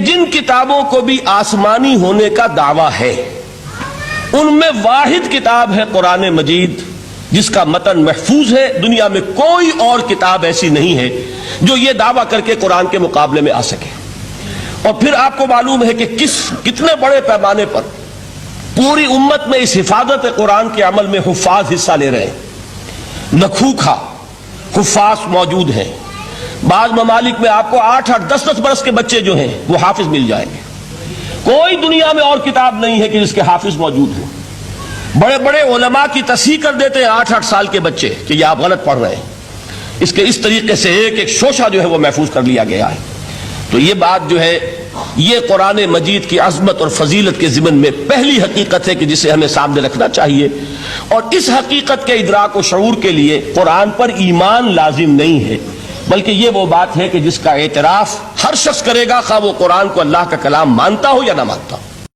جن کتابوں کو بھی آسمانی ہونے کا دعویٰ ہے ان میں واحد کتاب ہے قرآن مجید، جس کا متن محفوظ ہے، دنیا میں کوئی اور کتاب ایسی نہیں ہے جو یہ دعویٰ کر کے قرآن کے مقابلے میں آ سکے۔ اور پھر آپ کو معلوم ہے کہ کتنے بڑے پیمانے پر پوری امت میں اس حفاظت قرآن کے عمل میں حفاظ حصہ لے رہے ہیں، لکھوکھا حفاظ موجود ہیں۔ بعض ممالک میں آپ کو 8-10 برس کے بچے جو ہیں وہ حافظ مل جائیں گے۔ کوئی دنیا میں اور کتاب نہیں ہے کہ جس کے حافظ موجود ہوں۔ بڑے بڑے علماء کی تصحیح کر دیتے ہیں 8 سال کے بچے کہ یہ آپ غلط پڑھ رہے ہیں۔ اس طریقے سے ایک شوشہ جو ہے وہ محفوظ کر لیا گیا ہے۔ تو یہ بات جو ہے یہ قرآن مجید کی عظمت اور فضیلت کے ضمن میں پہلی حقیقت ہے کہ جسے ہمیں سامنے رکھنا چاہیے، اور اس حقیقت کے ادراک و شعور کے لیے قرآن پر ایمان لازم نہیں ہے، بلکہ یہ وہ بات ہے کہ جس کا اعتراف ہر شخص کرے گا، خواہ وہ قرآن کو اللہ کا کلام مانتا ہو یا نہ مانتا ہو۔